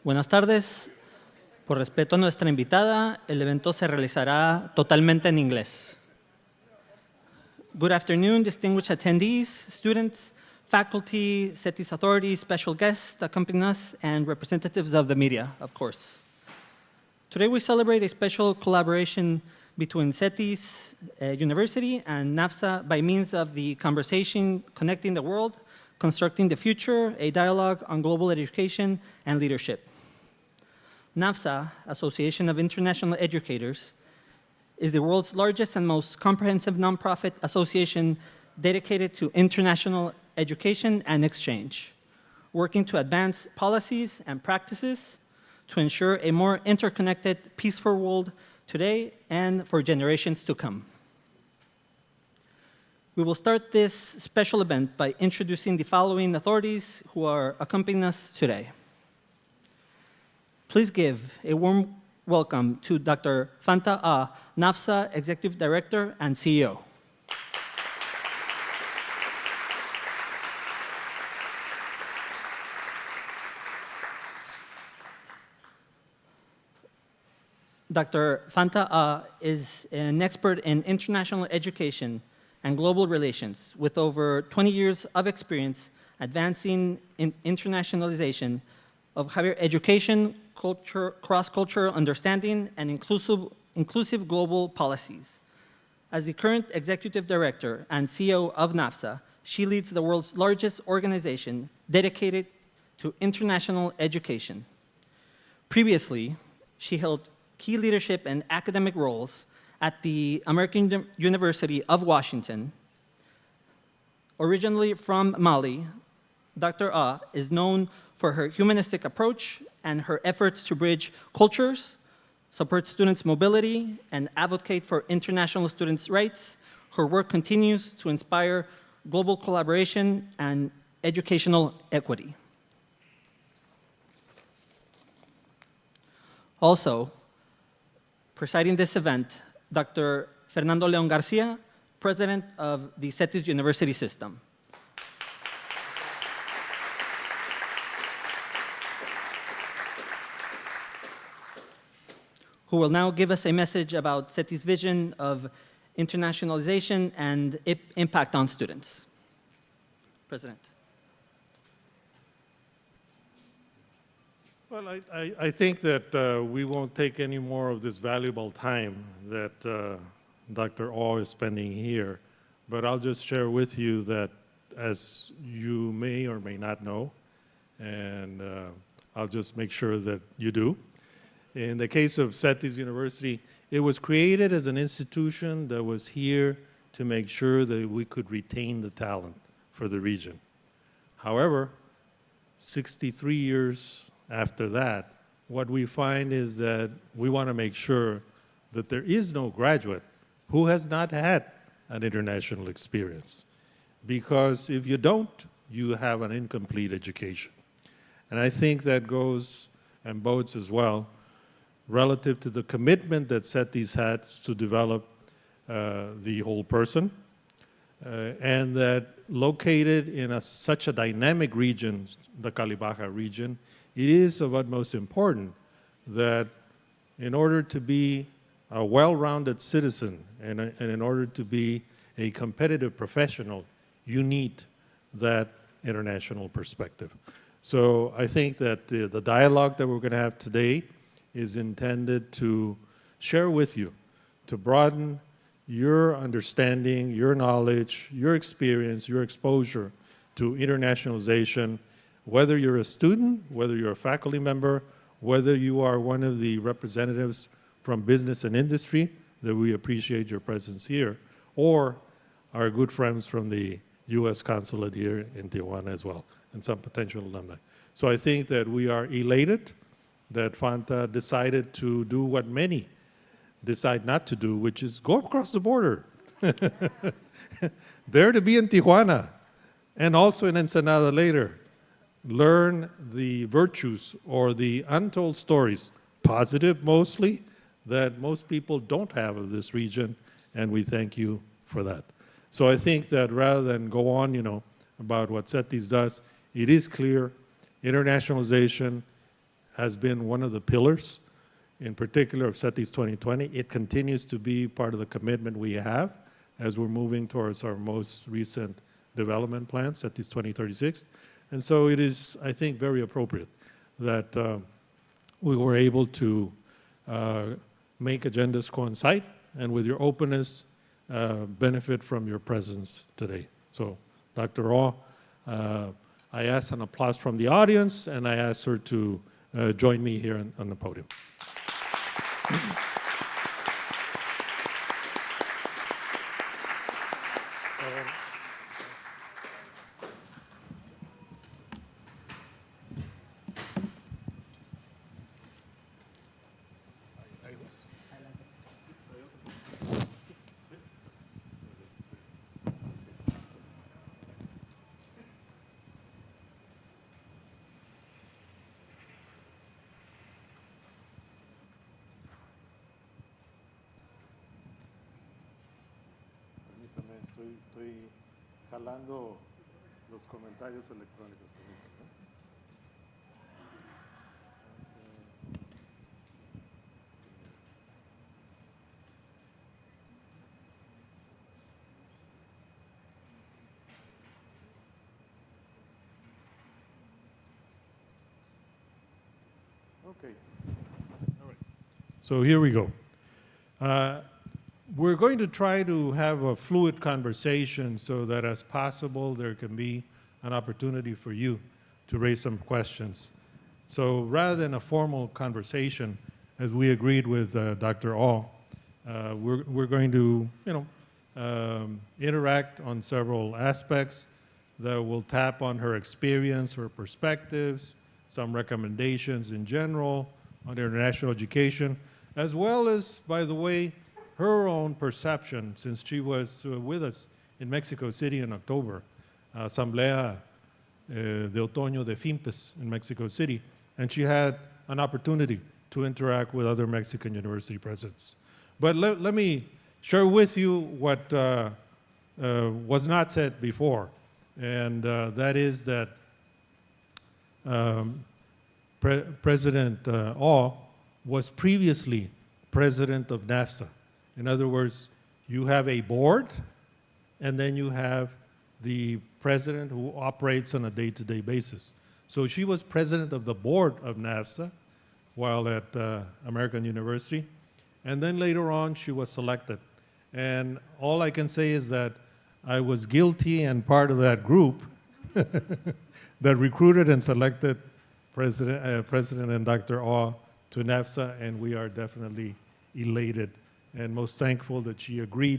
Buenas tardes. Por respeto a nuestra invitada, el evento se realizará totalmente en inglés. Good afternoon, distinguished attendees, students, faculty, CETIS authorities, special guests accompanying us, and representatives of the media, of course. Today we celebrate a special collaboration between CETIS University and NAFSA by means of the conversation Connecting the World, Constructing the Future, a dialogue on global education and leadership. NAFSA, Association of International Educators, is the world's largest and most comprehensive nonprofit association dedicated to international education and exchange, working to advance policies and practices to ensure a more interconnected, peaceful world today and for generations to come. We will start this special event by introducing the following authorities who are accompanying us today. Please give a warm welcome to Dr. Fanta AW, NAFSA Executive Director and CEO. Dr. Fanta AW is an expert in international education and global relations with over 20 years of experience advancing in internationalization of higher education, cross-cultural understanding, and inclusive global policies. As the current executive director and CEO of NAFSA, she leads the world's largest organization dedicated to international education. Previously, she held key leadership and academic roles at the American University of Washington. Originally from Mali, Dr. AW is known for her humanistic approach and her efforts to bridge cultures, support students' mobility, and advocate for international students' rights. Her work continues to inspire global collaboration and educational equity. Also, presiding this event, Dr. Fernando León Garcia, president of the CETIS University System. Who will now give us a message about CETIS' vision of internationalization and impact on students. President. Well, I think that we won't take any more of this valuable time that Dr. AW is spending here, but I'll just share with you that, as you may or may not know, and I'll just make sure that you do. In the case of CETIS University, it was created as an institution that was here to make sure that we could retain the talent for the region. However, 63 years after that, what we find is that we want to make sure that there is no graduate who has not had an international experience. Because if you don't, you have an incomplete education. And I think that goes and bodes as well relative to the commitment that CETIS has to develop the whole person, and that located in such a dynamic region, the Cali-Baja region, it is of utmost importance that in order to be a well-rounded citizen and in order to be a competitive professional, you need that international perspective. So I think that the dialogue that we're going to have today is intended to share with you, to broaden your understanding, your knowledge, your experience, your exposure to internationalization, whether you're a student, whether you're a faculty member, whether you are one of the representatives from business and industry, that we appreciate your presence here, or our good friends from the U.S. consulate here in Tijuana as well, and some potential alumni. So I think that we are elated that Fanta decided to do what many decide not to do, which is go across the border. There to be in Tijuana, and also in Ensenada later. Learn the virtues or the untold stories, positive mostly, that most people don't have of this region, and we thank you for that. So I think that rather than go on, about what CETIS does, it is clear internationalization has been one of the pillars, in particular of SETI's 2020. It continues to be part of the commitment we have as we're moving towards our most recent development plan, SETI's 2036. And so it is, I think, very appropriate that we were able to make agendas coincide and with your openness, benefit from your presence today. So, Dr. Aw, I ask an applause from the audience, and I ask her to join me here on the podium. Estoy jalando los comentarios electrónicos. Okay. All right. So here we go. We're going to try to have a fluid conversation so that as possible there can be an opportunity for you to raise some questions. So rather than a formal conversation, as we agreed with Dr. Aw, we're going to interact on several aspects that will tap on her experience, her perspectives, some recommendations in general on international education, as well as, by the way, her own perception, since she was with us in Mexico City in October, Asamblea de Otoño de FIMPES in Mexico City, and she had an opportunity to interact with other Mexican university presidents. But let me share with you what was not said before, and that is that President Aw was previously president of NAFSA. In other words, you have a board, and then you have the president who operates on a day-to-day basis. So she was president of the board of NAFSA while at American University, and then later on she was selected. And all I can say is that I was guilty and part of that group that recruited and selected President and Dr. Aw to NAFSA, and we are definitely elated and most thankful that she agreed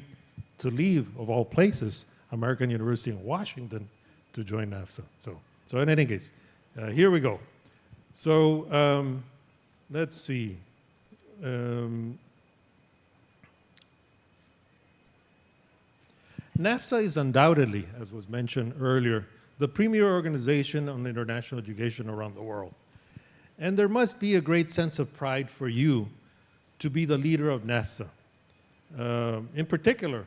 to leave, of all places, American University in Washington to join NAFSA. So in any case, here we go. So let's see. NAFSA is undoubtedly, as was mentioned earlier, the premier organization on international education around the world. And there must be a great sense of pride for you to be the leader of NAFSA. In particular,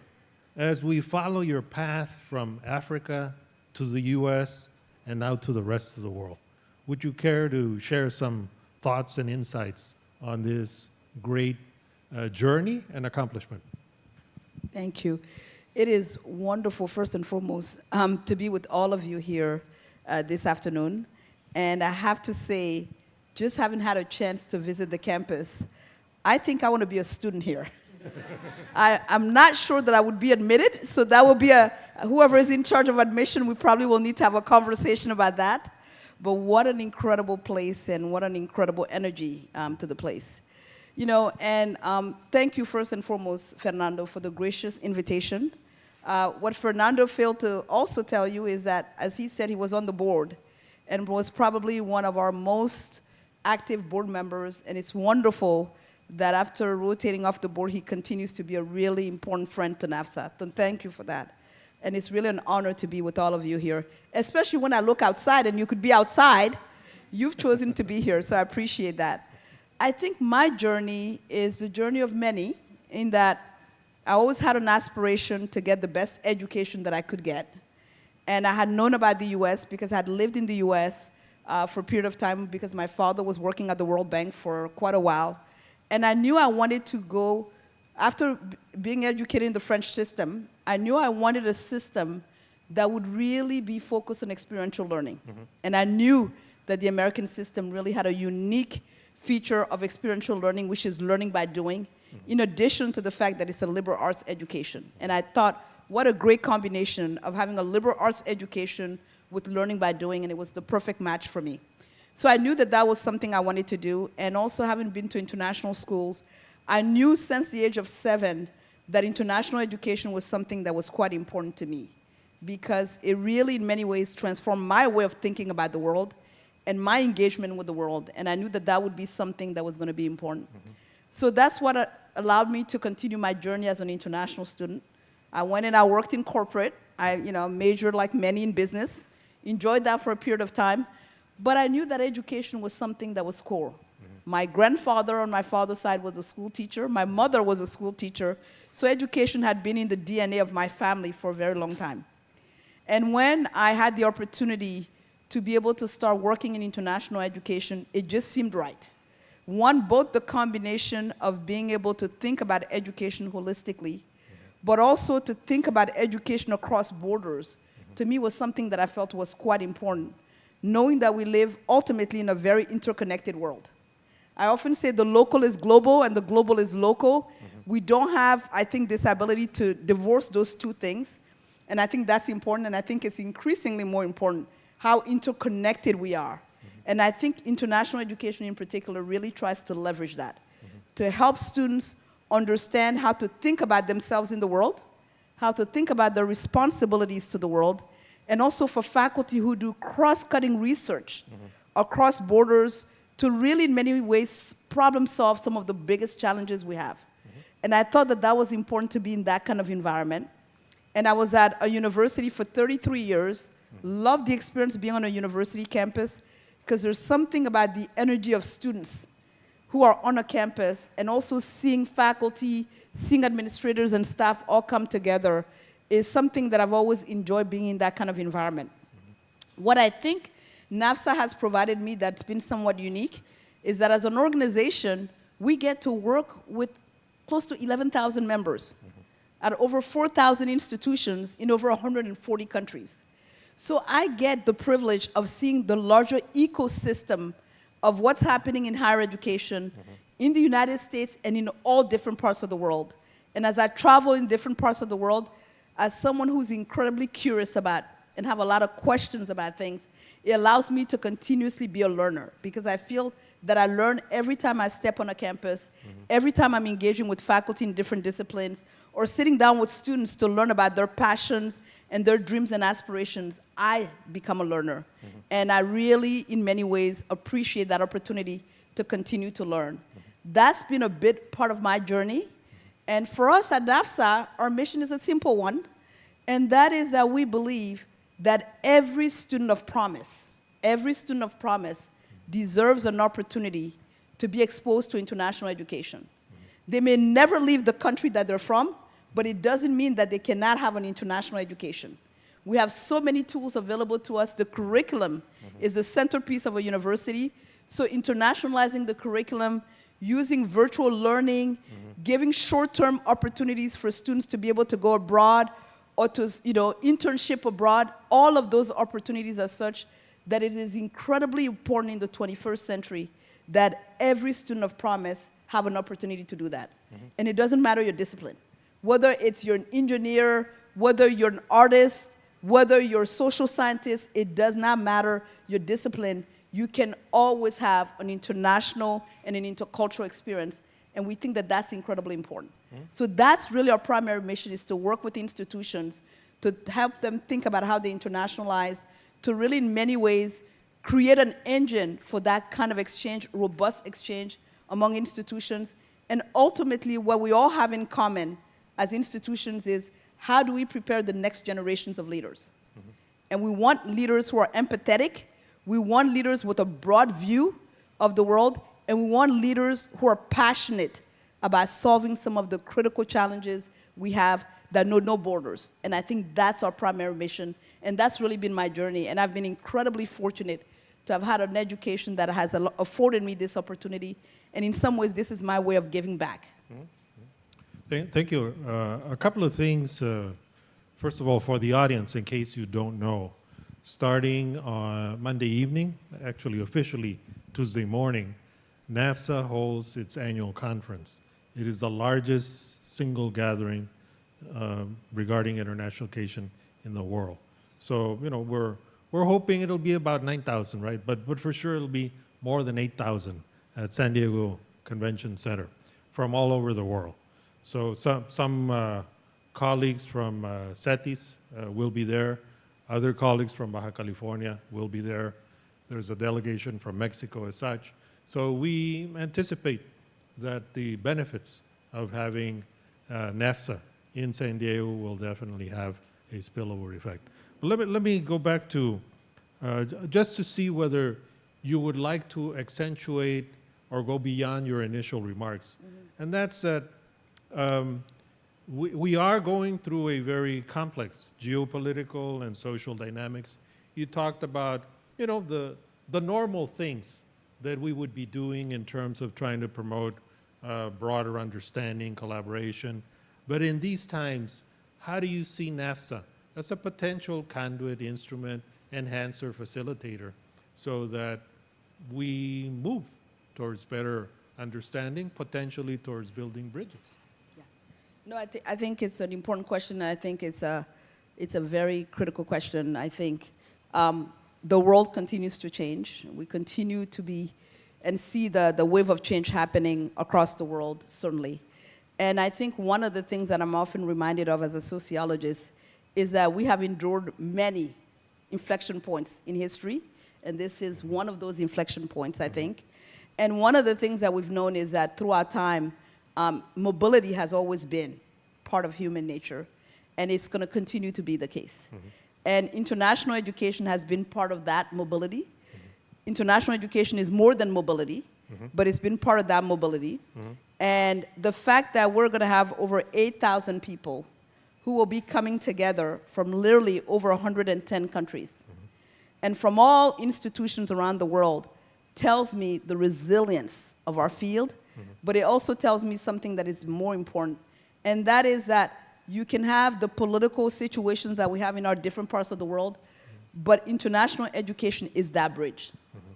as we follow your path from Africa to the US and now to the rest of the world. Would you care to share some thoughts and insights on this great journey and accomplishment? Thank you. It is wonderful, first and foremost, to be with all of you here this afternoon. And I have to say, just having had a chance to visit the campus, I think I want to be a student here. I'm not sure that I would be admitted, so that will be whoever is in charge of admission, we probably will need to have a conversation about that. But what an incredible place and what an incredible energy to the place. You know, and thank you first and foremost, Fernando, for the gracious invitation. What Fernando failed to also tell you is that, as he said, he was on the board and was probably one of our most active board members, and it's wonderful that after rotating off the board, he continues to be a really important friend to NAFSA. So thank you for that. And it's really an honor to be with all of you here, especially when I look outside and you could be outside. You've chosen to be here, so I appreciate that. I think my journey is the journey of many, in that I always had an aspiration to get the best education that I could get. And I had known about the US because I had lived in the US for a period of time because my father was working at the World Bank for quite a while. And I knew I wanted to go, after being educated in the French system, I knew I wanted a system that would really be focused on experiential learning. And I knew that the American system really had a unique feature of experiential learning, which is learning by doing, in addition to the fact that it's a liberal arts education. And I thought, what a great combination of having a liberal arts education with learning by doing, and it was the perfect match for me. So I knew that that was something I wanted to do, and also having been to international schools, I knew since the age of 7 that international education was something that was quite important to me, because it really, in many ways, transformed my way of thinking about the world and my engagement with the world, and I knew that that would be something that was going to be important. So that's what allowed me to continue my journey as an international student. I went and I worked in corporate. I majored like many in business, enjoyed that for a period of time, but I knew that education was something that was core. My grandfather on my father's side was a school teacher. My mother was a school teacher. So education had been in the DNA of my family for a very long time. And when I had the opportunity to be able to start working in international education, it just seemed right. One, both the combination of being able to think about education holistically, but also to think about education across borders, to me was something that I felt was quite important, knowing that we live ultimately in a very interconnected world. I often say the local is global and the global is local. We don't have, I think, this ability to divorce those two things. And I think that's important, and I think it's increasingly more important how interconnected we are. And I think international education in particular really tries to leverage that, to help students understand how to think about themselves in the world, how to think about their responsibilities to the world, and also for faculty who do cross-cutting research across borders to really, in many ways, problem solve some of the biggest challenges we have. And I thought that that was important to be in that kind of environment. And I was at a university for 33 years, loved the experience being on a university campus, because there's something about the energy of students who are on a campus, and also seeing faculty, seeing administrators and staff all come together is something that I've always enjoyed, being in that kind of environment. What I think NAFSA has provided me that's been somewhat unique is that as an organization, we get to work with close to 11,000 members at over 4,000 institutions in over 140 countries. So I get the privilege of seeing the larger ecosystem of what's happening in higher education in the United States and in all different parts of the world. And as I travel in different parts of the world, as someone who's incredibly curious about and have a lot of questions about things, it allows me to continuously be a learner, because I feel that I learn every time I step on a campus, every time I'm engaging with faculty in different disciplines, or sitting down with students to learn about their passions and their dreams and aspirations, I become a learner. And I really, in many ways, appreciate that opportunity to continue to learn. That's been a big part of my journey. And for us at NAFSA, our mission is a simple one, and that is that we believe that every student of promise deserves an opportunity to be exposed to international education. They may never leave the country that they're from, but it doesn't mean that they cannot have an international education. We have so many tools available to us. The curriculum is the centerpiece of a university. So internationalizing the curriculum, using virtual learning, giving short-term opportunities for students to be able to go abroad or to internship abroad, all of those opportunities are such that it is incredibly important in the 21st century that every student of promise have an opportunity to do that. And it doesn't matter your discipline. Whether it's you're an engineer, whether you're an artist, whether you're a social scientist, it does not matter your discipline. You can always have an international and an intercultural experience. And we think that that's incredibly important. So that's really our primary mission, is to work with institutions to help them think about how they internationalize, to really, in many ways, create an engine for that kind of exchange, robust exchange among institutions. And ultimately, what we all have in common as institutions is, how do we prepare the next generations of leaders? And we want leaders who are empathetic. We want leaders with a broad view of the world. And we want leaders who are passionate about solving some of the critical challenges we have that know no borders. And I think that's our primary mission. And that's really been my journey. And I've been incredibly fortunate to have had an education that has afforded me this opportunity. And in some ways, this is my way of giving back. Thank you. A couple of things. First of all, for the audience, in case you don't know, starting on Monday evening, actually officially Tuesday morning, NAFSA holds its annual conference. It is the largest single gathering regarding international education in the world. So, you know, we're hoping it'll be about 9,000, right? But for sure it'll be more than 8,000 at San Diego Convention Center from all over the world. So some colleagues from CETIS will be there. Other colleagues from Baja California will be there. There's a delegation from Mexico as such. So we anticipate that the benefits of having NAFSA in San Diego will definitely have a spillover effect. But let me go back to just to see whether you would like to accentuate or go beyond your initial remarks. Mm-hmm. And that's that we are going through a very complex geopolitical and social dynamics. You talked about, you know, the normal things that we would be doing in terms of trying to promote broader understanding, collaboration. But in these times, how do you see NAFSA as a potential conduit, instrument, enhancer, facilitator, so that we move towards better understanding, potentially towards building bridges? Yeah. No, I think it's an important question. And I think it's a very critical question. I think the world continues to change. We continue to be and see the wave of change happening across the world, certainly. And I think one of the things that I'm often reminded of as a sociologist is that we have endured many inflection points in history, and this is one of those inflection points, I think. And one of the things that we've known is that throughout time, mobility has always been part of human nature, and it's going to continue to be the case. Mm-hmm. And international education has been part of that mobility. Mm-hmm. International education is more than mobility, mm-hmm. but it's been part of that mobility. Mm-hmm. And the fact that we're going to have over 8,000 people who will be coming together from literally over 110 countries, mm-hmm. and from all institutions around the world, tells me the resilience of our field, mm-hmm. but it also tells me something that is more important, and that is that you can have the political situations that we have in our different parts of the world, mm-hmm. but international education is that bridge. Mm-hmm.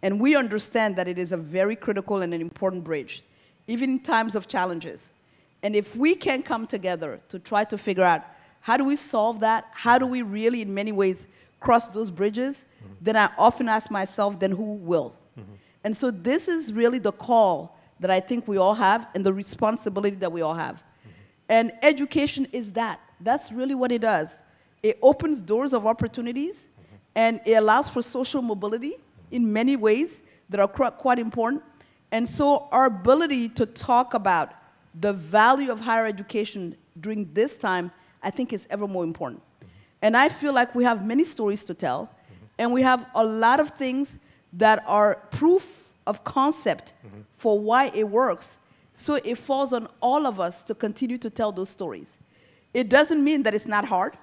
And we understand that it is a very critical and an important bridge, even in times of challenges. And if we can come together to try to figure out how do we solve that, how do we really in many ways cross those bridges, mm-hmm. then I often ask myself, then who will? Mm-hmm. And so this is really the call that I think we all have and the responsibility that we all have. Mm-hmm. And education is that. That's really what it does. It opens doors of opportunities, mm-hmm. and it allows for social mobility in many ways that are quite important. And so our ability to talk about the value of higher education during this time, I think is ever more important. Mm-hmm. And I feel like we have many stories to tell, mm-hmm. and we have a lot of things that are proof of concept, mm-hmm. for why it works. So it falls on all of us to continue to tell those stories. It doesn't mean that it's not hard.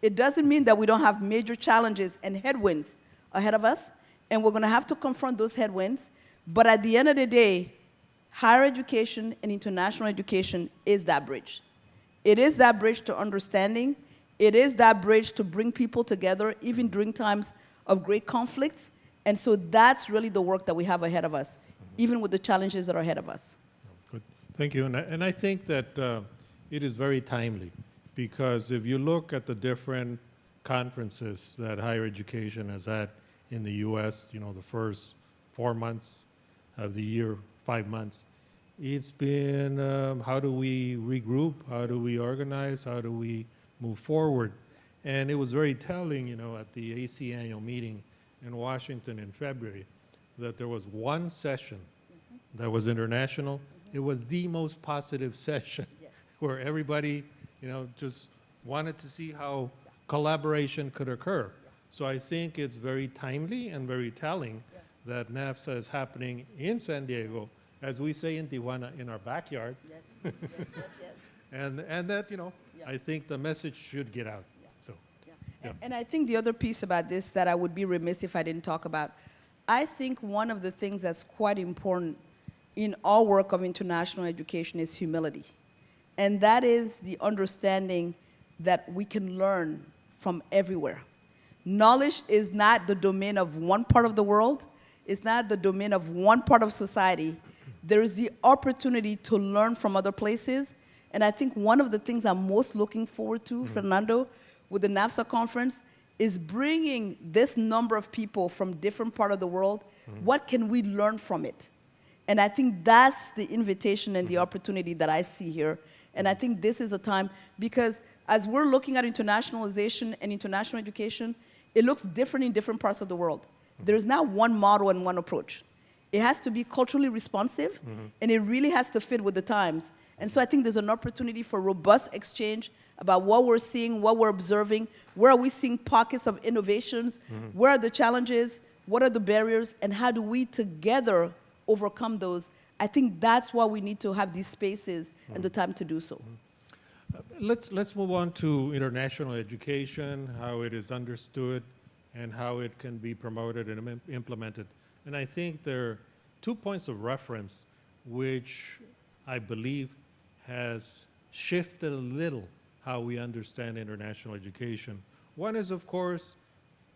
It doesn't mean that we don't have major challenges and headwinds ahead of us, and we're going to have to confront those headwinds. But at the end of the day, higher education and international education is that bridge. It is that bridge to understanding. It is that bridge to bring people together, even during times of great conflict. And so that's really the work that we have ahead of us, even with the challenges that are ahead of us. Good. Thank you. And I think that it is very timely, because if you look at the different conferences that higher education has had in the U.S., you know, the first 4 months of the year, 5 months, it's been how do we regroup, how do we organize, how do we move forward? And it was very telling, you know, at the AC annual meeting in Washington in February, that there was one session mm-hmm. that was international. Mm-hmm. It was the most positive session, yes. where everybody, you know, just wanted to see how collaboration could occur. Yeah. So I think it's very timely and very telling that NAFSA is happening in San Diego, as we say in Tijuana, in our backyard. Yes, yes, yes, yes. And that, you know, I think the message should get out. Yeah. So. Yeah. And I think the other piece about this that I would be remiss if I didn't talk about, I think one of the things that's quite important in our work of international education is humility. And that is the understanding that we can learn from everywhere. Knowledge is not the domain of one part of the world. It's not the domain of one part of society. There is the opportunity to learn from other places. And I think one of the things I'm most looking forward to, Fernando, with the NAFSA conference, is bringing this number of people from different parts of the world. What can we learn from it? And I think that's the invitation and the opportunity that I see here. And I think this is a time, because as we're looking at internationalization and international education, it looks different in different parts of the world. There's not one model and one approach. It has to be culturally responsive, and it really has to fit with the times. And so I think there's an opportunity for robust exchange about what we're seeing, what we're observing, where are we seeing pockets of innovations, where are the challenges, what are the barriers, and how do we together overcome those. I think that's why we need to have these spaces and the time to do so. Let's move on to international education, how it is understood, and how it can be promoted and implemented. And I think there are 2 points of reference which I believe has shifted a little how we understand international education. One is, of course,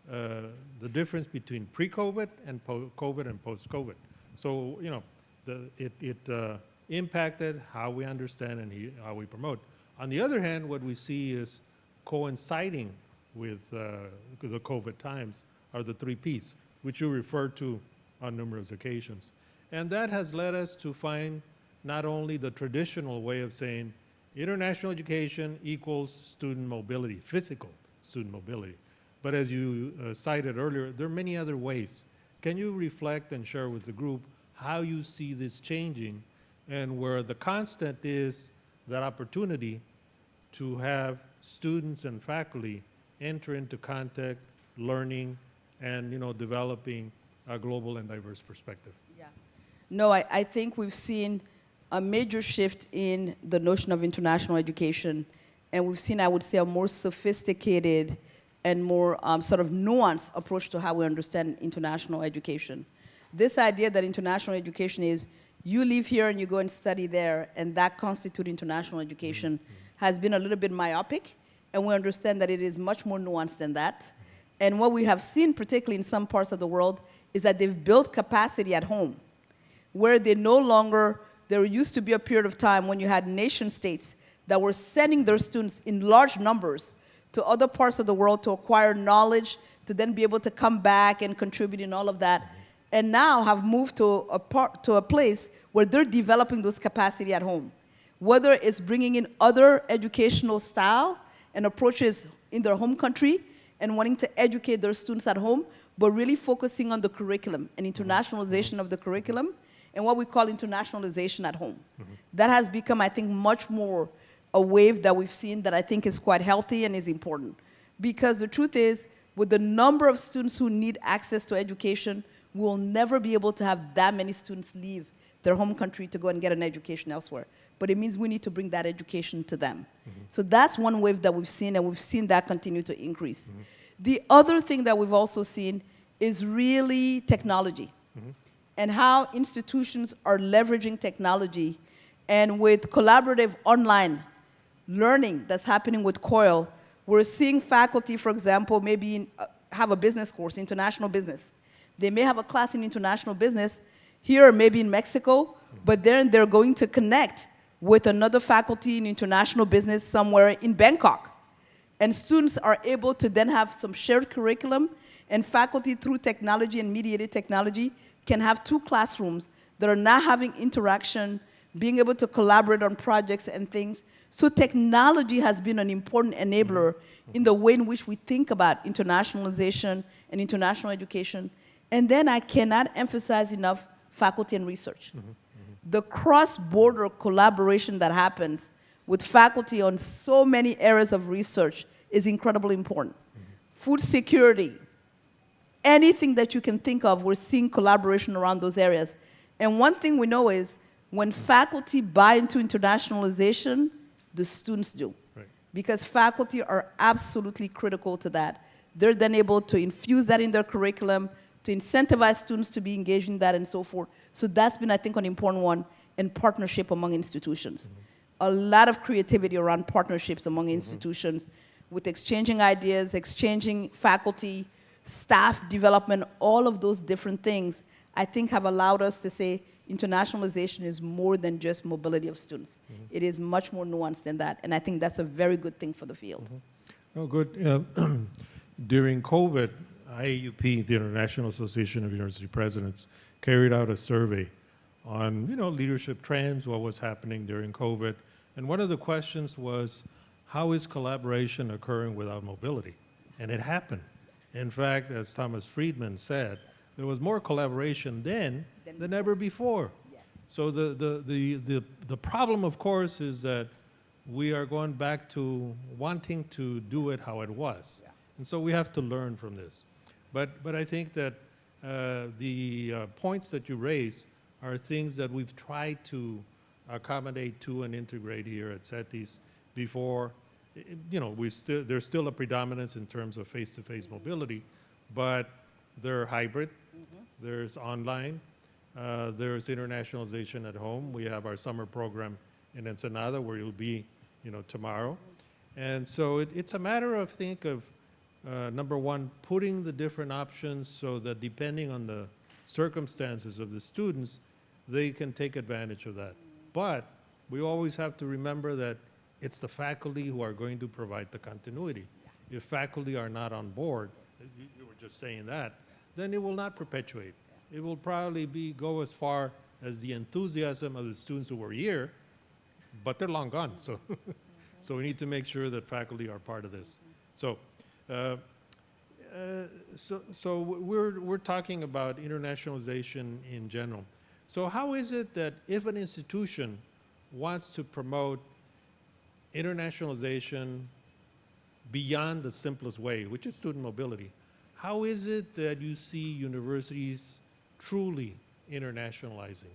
the difference between pre-COVID and COVID and post-COVID. So, you know, it impacted how we understand and how we promote. On the other hand, what we see is coinciding with the COVID times are the 3 Ps, which you referred to on numerous occasions. And that has led us to find not only the traditional way of saying international education equals student mobility, physical student mobility, but as you cited earlier, there are many other ways. Can you reflect and share with the group how you see this changing, and where the constant is that opportunity to have students and faculty enter into contact, learning, and developing a global and diverse perspective? Yeah. No, I think we've seen a major shift in the notion of international education, and we've seen, I would say, a more sophisticated and more sort of nuanced approach to how we understand international education. This idea that international education is you live here and you go and study there, and that constitutes international education, has been a little bit myopic, and we understand that it is much more nuanced than that. And what we have seen, particularly in some parts of the world, is that they've built capacity at home, where they no longer, there used to be a period of time when you had nation states that were sending their students in large numbers to other parts of the world to acquire knowledge, to then be able to come back and contribute in all of that, and now have moved to a place where they're developing those capacity at home, whether it's bringing in other educational style and approaches in their home country and wanting to educate their students at home, but really focusing on the curriculum and internationalization of the curriculum and what we call internationalization at home. That has become, I think, much more a wave that we've seen that I think is quite healthy and is important. Because the truth is, with the number of students who need access to education, we'll never be able to have that many students leave their home country to go and get an education elsewhere. But it means we need to bring that education to them. So that's one wave that we've seen, and we've seen that continue to increase. The other thing that we've also seen is really technology and how institutions are leveraging technology. And with collaborative online learning that's happening with COIL, we're seeing faculty, for example, maybe have a business course, international business. They may have a class in international business here or maybe in Mexico, but then they're going to connect with another faculty in international business somewhere in Bangkok. And students are able to then have some shared curriculum, and faculty through technology and mediated technology can have 2 classrooms that are now having interaction, being able to collaborate on projects and things. So technology has been an important enabler in the way in which we think about internationalization and international education. And then I cannot emphasize enough faculty and research. The cross-border collaboration that happens with faculty on so many areas of research is incredibly important. Food security, anything that you can think of, we're seeing collaboration around those areas. And one thing we know is when faculty buy into internationalization, the students do. Right. Because faculty are absolutely critical to that. They're then able to infuse that in their curriculum, to incentivize students to be engaged in that and so forth. So that's been, I think, an important one, and partnership among institutions. A lot of creativity around partnerships among institutions with exchanging ideas, exchanging faculty, staff development, all of those different things, I think have allowed us to say internationalization is more than just mobility of students. It is much more nuanced than that, and I think that's a very good thing for the field. Oh, good. During COVID, IAUP, the International Association of University Presidents, carried out a survey on, leadership trends, what was happening during COVID. And one of the questions was, how is collaboration occurring without mobility? And it happened. In fact, as Thomas Friedman said, there was more collaboration then than ever before. Yes. So the problem, of course, is that we are going back to wanting to do it how it was. Yeah. And so we have to learn from this. But I think that the points that you raise are things that we've tried to accommodate to and integrate here at CETIS before. There's still a predominance in terms of face-to-face mobility, but they're hybrid. There's online. There's internationalization at home. We have our summer program in Ensenada where you'll be, tomorrow. And so it's a matter of, number one, putting the different options so that depending on the circumstances of the students, they can take advantage of that. But we always have to remember that it's the faculty who are going to provide the continuity. If faculty are not on board, you were just saying that, then it will not perpetuate. It will probably go as far as the enthusiasm of the students who were here, but they're long gone. So, so we need to make sure that faculty are part of this. So, so we're talking about internationalization in general. So how is it that if an institution wants to promote internationalization beyond the simplest way, which is student mobility, how is it that you see universities truly internationalizing?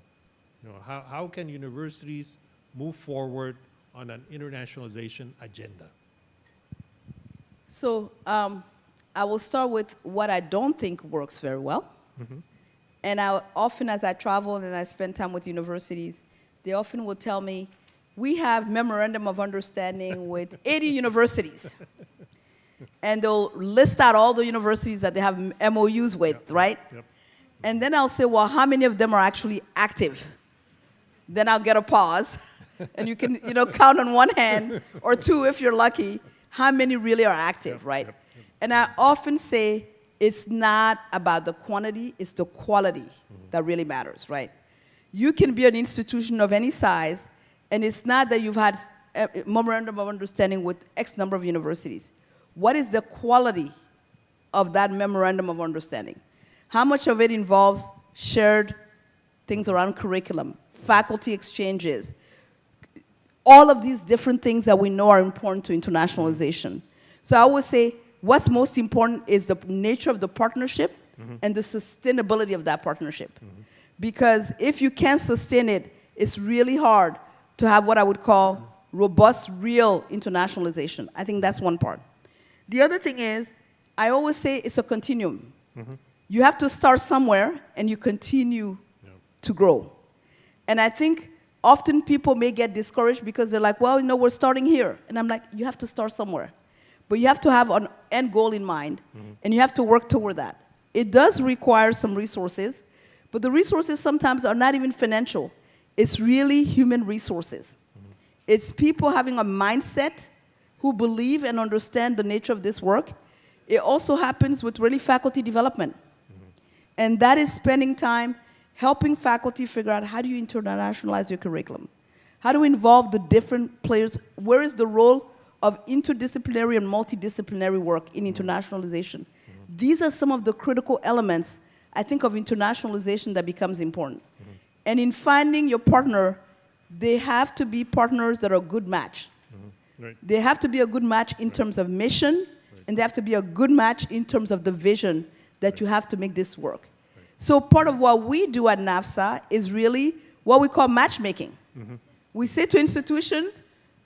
How can universities move forward on an internationalization agenda? So I will start with what I don't think works very well. And often as I travel and I spend time with universities, they often will tell me, we have memorandum of understanding with 80 universities. And they'll list out all the universities that they have MOUs with, right? Yep. And then I'll say, well, how many of them are actually active? Then I'll get a pause. And you can, count on one hand or two if you're lucky, how many really are active, right? And I often say, it's not about the quantity, it's the quality that really matters, right? You can be an institution of any size, and it's not that you've had a memorandum of understanding with X number of universities. What is the quality of that memorandum of understanding? How much of it involves shared things around curriculum, faculty exchanges, all of these different things that we know are important to internationalization? So I would say, what's most important is the nature of the partnership and the sustainability of that partnership. Because if you can't sustain it, it's really hard to have what I would call robust, real internationalization. I think that's one part. The other thing is, I always say it's a continuum. You have to start somewhere, and you continue to grow. And I think often people may get discouraged because they're like, well, we're starting here. And I'm like, you have to start somewhere. But you have to have an end goal in mind, and you have to work toward that. It does require some resources, but the resources sometimes are not even financial. It's really human resources. It's people having a mindset who believe and understand the nature of this work. It also happens with really faculty development. And that is spending time helping faculty figure out, how do you internationalize your curriculum? How do we involve the different players? Where is the role of interdisciplinary and multidisciplinary work in internationalization? These are some of the critical elements, I think, of internationalization that becomes important. And in finding your partner, they have to be partners that are a good match. Right. They have to be a good match in terms of mission, and they have to be a good match in terms of the vision that you have to make this work. So part of what we do at NAFSA is really what we call matchmaking. We say to institutions,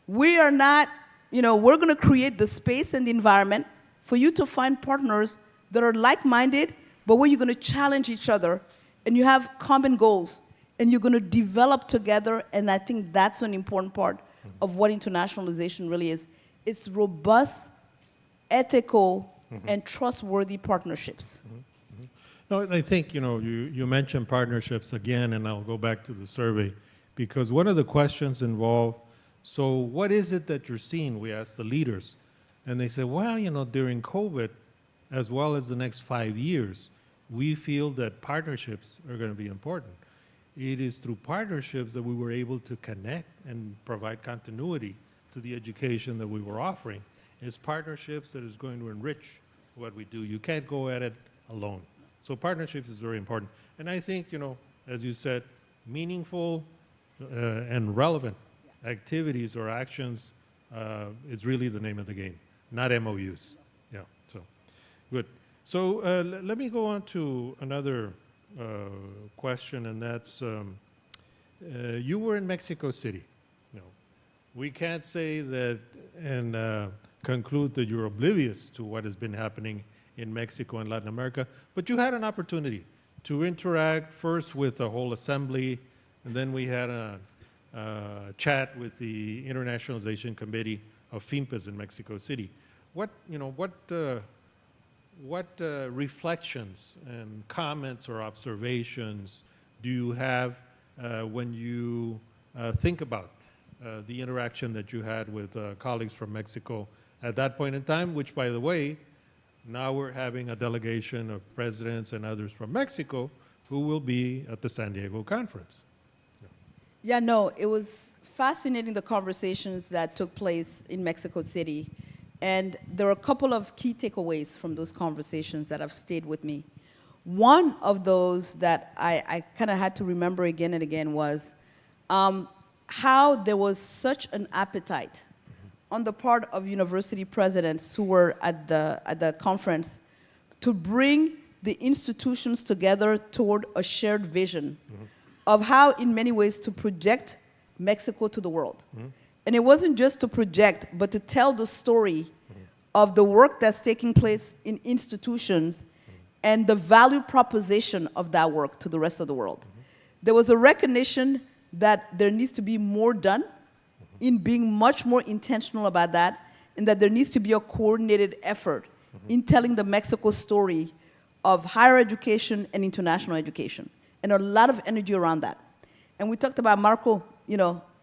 we are not, we're going to create the space and the environment for you to find partners that are like-minded, but where you're going to challenge each other and you have common goals and you're going to develop together. And I think that's an important part of what internationalization really is. It's robust, ethical, and trustworthy partnerships. No, I think, you mentioned partnerships again, and I'll go back to the survey, because one of the questions involved, so what is it that you're seeing? We asked the leaders, and they said, well, during COVID, as well as the next 5 years, we feel that partnerships are going to be important. It is through partnerships that we were able to connect and provide continuity to the education that we were offering. It's partnerships that is going to enrich what we do. You can't go at it alone. So partnerships is very important. And I think, as you said, meaningful and relevant activities or actions is really the name of the game, not MOUs. Yeah, so good. So let me go on to another question, and that's, you were in Mexico City. We can't say that and conclude that you're oblivious to what has been happening in Mexico and Latin America, but you had an opportunity to interact first with the whole assembly, and then we had a chat with the Internationalization Committee of FIMPES in Mexico City. What reflections and comments or observations do you have when you think about the interaction that you had with colleagues from Mexico at that point in time, which, by the way, now we're having a delegation of presidents and others from Mexico who will be at the San Diego conference. Yeah, no, it was fascinating, the conversations that took place in Mexico City. And there are a couple of key takeaways from those conversations that have stayed with me. One of those that I kind of had to remember again and again was how there was such an appetite on the part of university presidents who were at the conference to bring the institutions together toward a shared vision of how, in many ways, to project Mexico to the world. And it wasn't just to project, but to tell the story of the work that's taking place in institutions and the value proposition of that work to the rest of the world. There was a recognition that there needs to be more done in being much more intentional about that, and that there needs to be a coordinated effort in telling the Mexico story of higher education and international education, and a lot of energy around that. And we talked about Marco,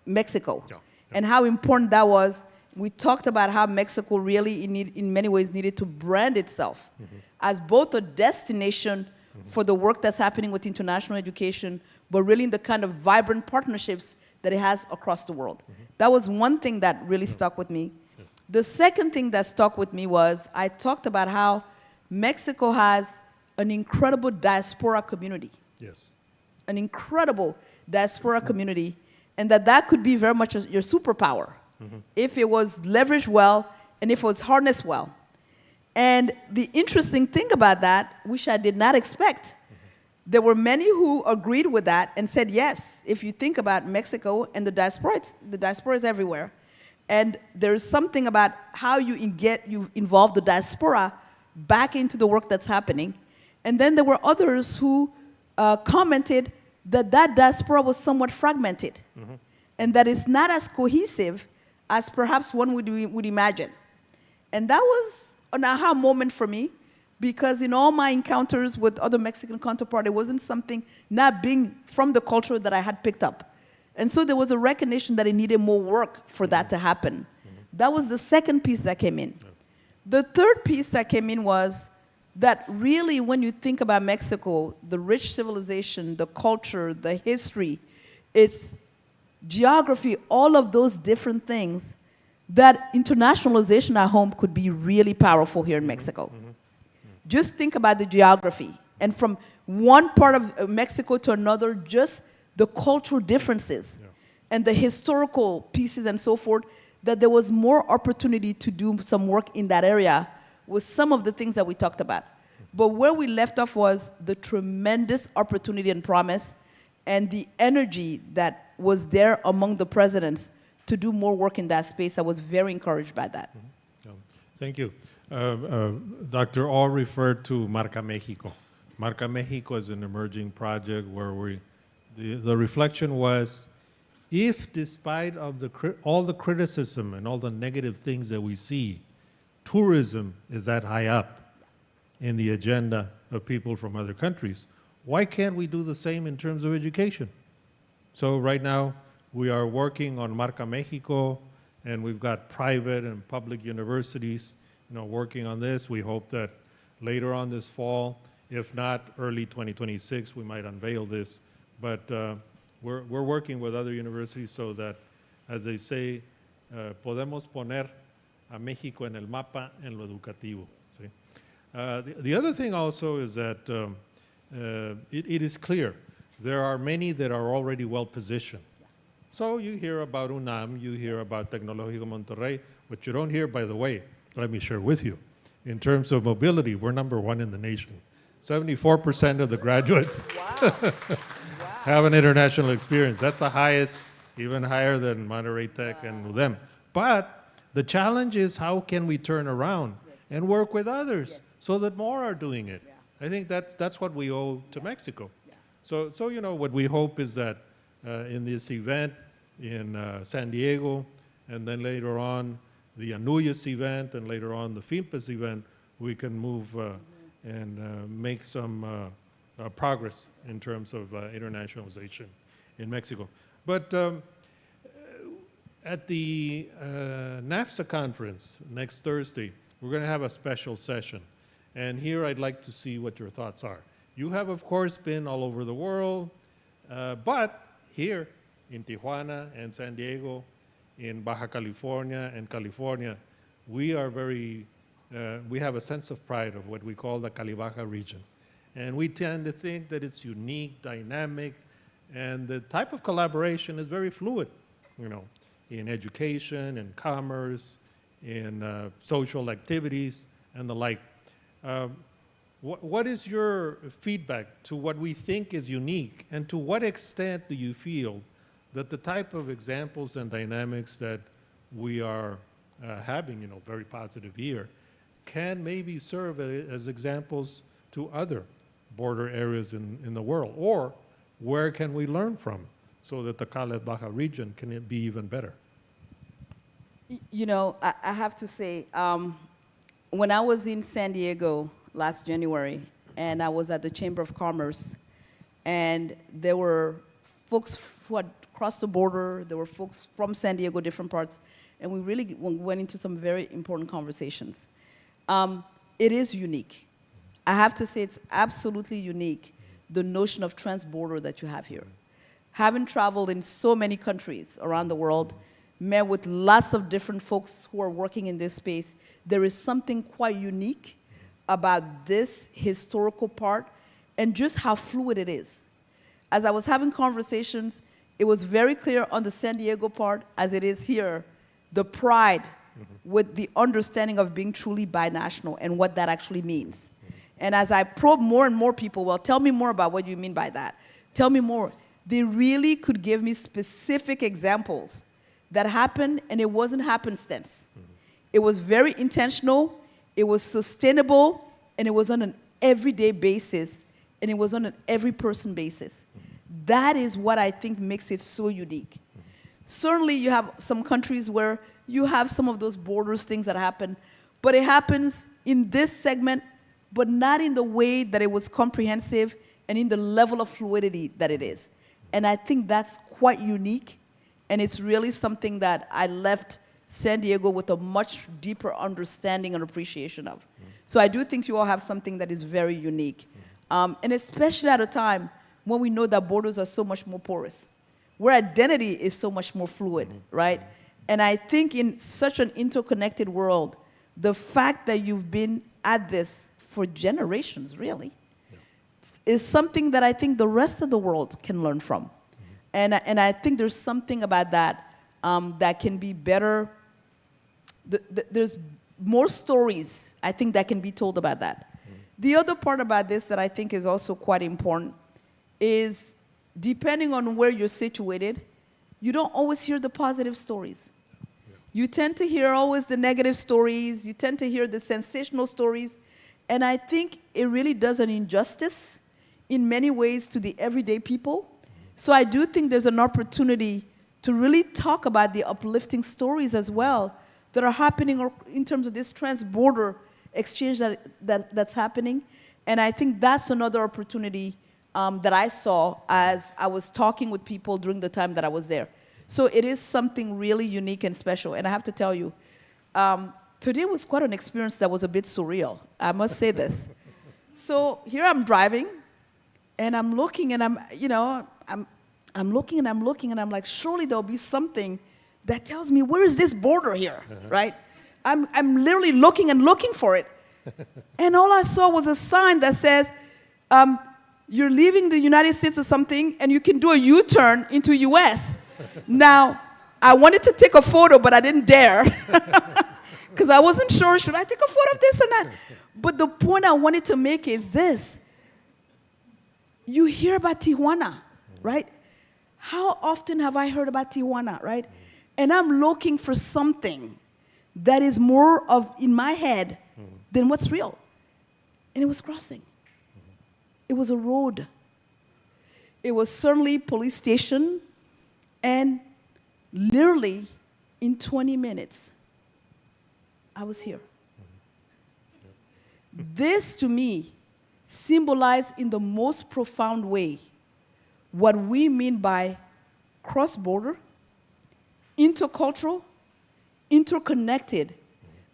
Mexico, and how important that was. We talked about how Mexico really, in many ways, needed to brand itself as both a destination for the work that's happening with international education, but really in the kind of vibrant partnerships that it has across the world. That was one thing that really stuck with me. The second thing that stuck with me was I talked about how Mexico has an incredible diaspora community. Yes. An incredible diaspora community, and that could be very much your superpower if it was leveraged well and if it was harnessed well. And the interesting thing about that, which I did not expect, there were many who agreed with that and said, yes, if you think about Mexico and the diaspora is everywhere. And there's something about how you involve the diaspora back into the work that's happening. And then there were others who commented that diaspora was somewhat fragmented and that it's not as cohesive as perhaps one would imagine. And that was an aha moment for me, because in all my encounters with other Mexican counterparts, it wasn't something not being from the culture that I had picked up. And so there was a recognition that it needed more work for that to happen. That was the second piece that came in. The third piece that came in was that really when you think about Mexico, the rich civilization, the culture, the history, its geography, all of those different things, that internationalization at home could be really powerful here in Mexico. Just think about the geography. And from one part of Mexico to another, just the cultural differences and the historical pieces and so forth, that there was more opportunity to do some work in that area with some of the things that we talked about. But where we left off was the tremendous opportunity and promise and the energy that was there among the presidents to do more work in that space. I was very encouraged by that. Thank you. Dr. All referred to Marca Mexico, Marca Mexico is an emerging project where the reflection was, if despite of all the criticism and all the negative things that we see, tourism is that high up in the agenda of people from other countries, why can't we do the same in terms of education? So right now, we are working on Marca Mexico, and we've got private and public universities, working on this. We hope that later on this fall, if not early 2026, we might unveil this. But we're working with other universities so that, as they say, podemos poner a México en el mapa en lo educativo. ¿Sí? The other thing also is that it is clear there are many that are already well positioned. So you hear about UNAM, you hear about Tecnológico Monterrey. What you don't hear, by the way, let me share with you. In terms of mobility, we're #1 in the nation. 74% of the graduates have an international experience. That's the highest, even higher than Monterrey Tech and UDEM. But the challenge is, how can we turn around and work with others so that more are doing it? I think that's what we owe to Mexico. So what we hope is that in this event in San Diego, and then later on the Anuyas event, and later on the FIMPAS event, we can move and make some progress in terms of internationalization in Mexico. But at the NAFSA conference next Thursday, we're going to have a special session. And here I'd like to see what your thoughts are. You have, of course, been all over the world, but here in Tijuana and San Diego, in Baja California and California, we are we have a sense of pride of what we call the Cali-Baja region. And we tend to think that it's unique, dynamic, and the type of collaboration is very fluid, in education, in commerce, in social activities, and the like. What is your feedback to what we think is unique, and to what extent do you feel that the type of examples and dynamics that we are having, very positive here, can maybe serve as examples to other border areas in the world? Or where can we learn from so that the Cali-Baja region can be even better? I have to say, when I was in San Diego last January, and I was at the Chamber of Commerce, and there were folks who had crossed the border, there were folks from San Diego, different parts, and we really went into some very important conversations. It is unique. I have to say it's absolutely unique, the notion of trans-border that you have here. Having traveled in so many countries around the world, met with lots of different folks who are working in this space, there is something quite unique about this historical part and just how fluid it is. As I was having conversations, it was very clear on the San Diego part, as it is here, the pride with the understanding of being truly binational and what that actually means. And as I probe more and more people, well, tell me more about what you mean by that. Tell me more. They really could give me specific examples that happened, and it wasn't happenstance. It was very intentional, it was sustainable, and it was on an everyday basis, and it was on an every person basis. That is what I think makes it so unique. Certainly you have some countries where you have some of those borders things that happen, but it happens in this segment, but not in the way that it was comprehensive and in the level of fluidity that it is. And I think that's quite unique, and it's really something that I left San Diego with a much deeper understanding and appreciation of. So I do think you all have something that is very unique. And especially at a time when we know that borders are so much more porous, where identity is so much more fluid, right? And I think in such an interconnected world, the fact that you've been at this for generations, really, is something that I think the rest of the world can learn from. And I think there's something about that that can be better. There's more stories, I think, that can be told about that. The other part about this that I think is also quite important is, depending on where you're situated, you don't always hear the positive stories. You tend to hear always the negative stories. You tend to hear the sensational stories. And I think it really does an injustice in many ways to the everyday people. So I do think there's an opportunity to really talk about the uplifting stories as well that are happening in terms of this trans-border exchange that's happening. And I think that's another opportunity that I saw as I was talking with people during the time that I was there. So it is something really unique and special. And I have to tell you, today was quite an experience that was a bit surreal. I must say this. So here I'm driving, and I'm looking, and I'm looking, and I'm looking, and I'm like, surely there'll be something that tells me, where is this border here, right? I'm literally looking and looking for it. And all I saw was a sign that says, you're leaving the United States or something, and you can do a U-turn into US. Now, I wanted to take a photo, but I didn't dare. Because I wasn't sure, should I take a photo of this or not? But the point I wanted to make is this. You hear about Tijuana, right? How often have I heard about Tijuana, right? And I'm looking for something that is more of in my head than what's real. And it was crossing. It was a road. It was certainly police station. And literally in 20 minutes, I was here. This, to me, symbolized in the most profound way what we mean by cross-border, intercultural, interconnected.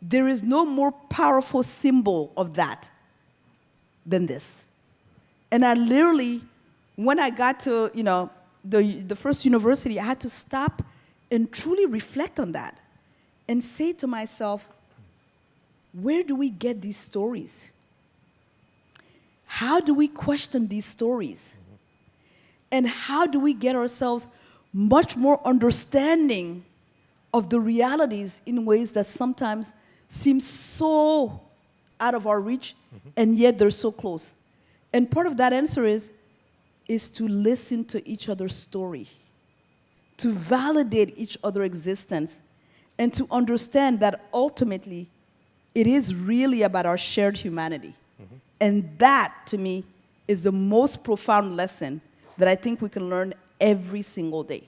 There is no more powerful symbol of that than this. And I literally, when I got to the first university, I had to stop and truly reflect on that and say to myself, where do we get these stories? How do we question these stories? And how do we get ourselves much more understanding of the realities in ways that sometimes seem so out of our reach, and yet they're so close? And part of that answer is to listen to each other's story, to validate each other's existence, and to understand that ultimately it is really about our shared humanity. And that, to me, is the most profound lesson that I think we can learn every single day.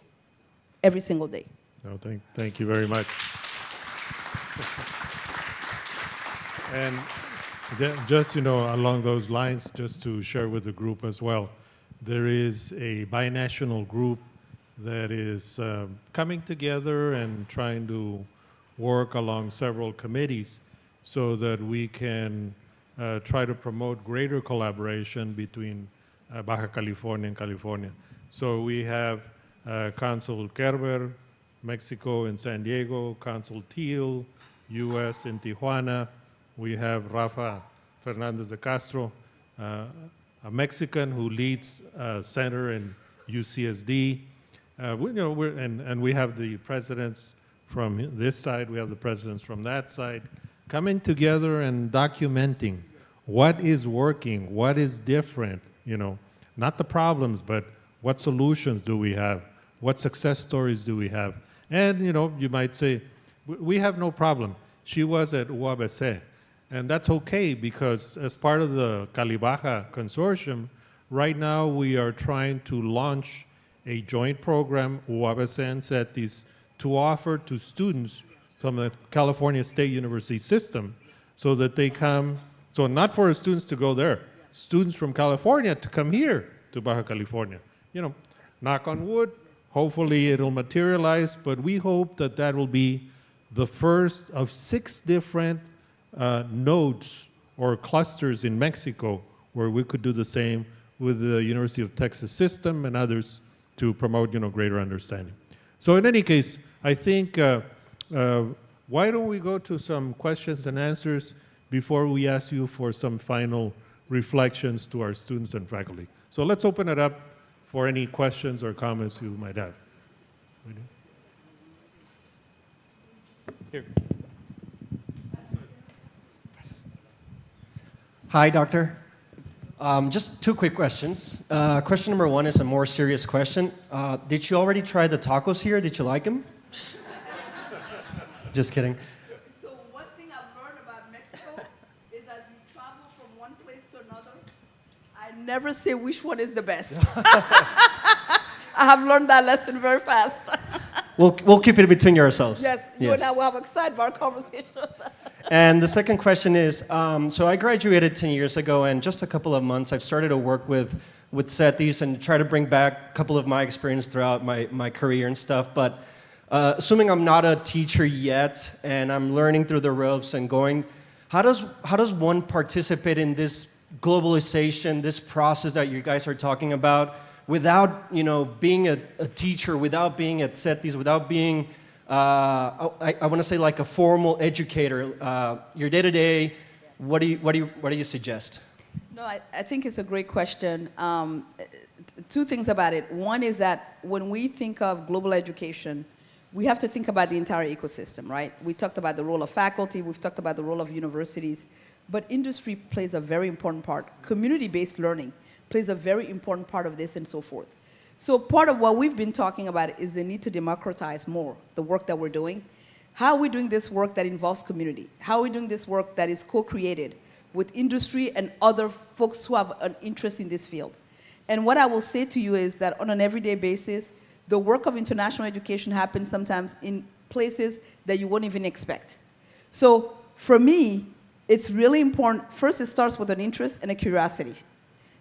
Every single day. No, thank you very much. And just, along those lines, just to share with the group as well, there is a binational group that is coming together and trying to work along several committees so that we can try to promote greater collaboration between Baja California and California. So we have Consul Kerber, Mexico in San Diego, Consul Teal, US in Tijuana. We have Rafa Fernandez de Castro, a Mexican who leads a center in UCSD. And we have the presidents from this side, we have the presidents from that side, coming together and documenting what is working, what is different, not the problems, but what solutions do we have, what success stories do we have. And, you might say, we have no problem. She was at UABC, and that's okay because as part of the Cali Baja consortium, right now we are trying to launch a joint program, UABC and CETIS, to offer to students from the California State University system so that they come, so not for students to go there, students from California to come here to Baja California. Knock on wood, hopefully it'll materialize, but we hope that that will be the first of 6 different nodes or clusters in Mexico where we could do the same with the University of Texas system and others to promote, greater understanding. So in any case, I think, why don't we go to some questions and answers before we ask you for some final reflections to our students and faculty. So let's open it up for any questions or comments you might have. Here. Hi, Doctor. Just 2 quick questions. Question number 1 is a more serious question. Did you already try the tacos here? Did you like them? Just kidding. So one thing I've learned about Mexico is as you travel from never say which one is the best. I have learned that lesson very fast. We'll keep it between yourselves. Yes, you and I will have a sidebar conversation. And the second question is, so I graduated 10 years ago, and just a couple of months, I've started to work with SETIs and try to bring back a couple of my experience throughout my career and stuff. But assuming I'm not a teacher yet, and I'm learning through the ropes and going, how does one participate in this globalization, this process that you guys are talking about, without being a teacher, without being at SETIs, without being I want to say like a formal educator? Your day-to-day, what do you suggest? No, I think it's a great question. Two things about it. One is that when we think of global education, we have to think about the entire ecosystem, right? We talked about the role of faculty, we've talked about the role of universities, but industry plays a very important part. Community-based learning plays a very important part of this and so forth. So part of what we've been talking about is the need to democratize more the work that we're doing. How are we doing this work that involves community? How are we doing this work that is co-created with industry and other folks who have an interest in this field? And what I will say to you is that on an everyday basis, the work of international education happens sometimes in places that you won't even expect. So for me, it's really important. First, it starts with an interest and a curiosity.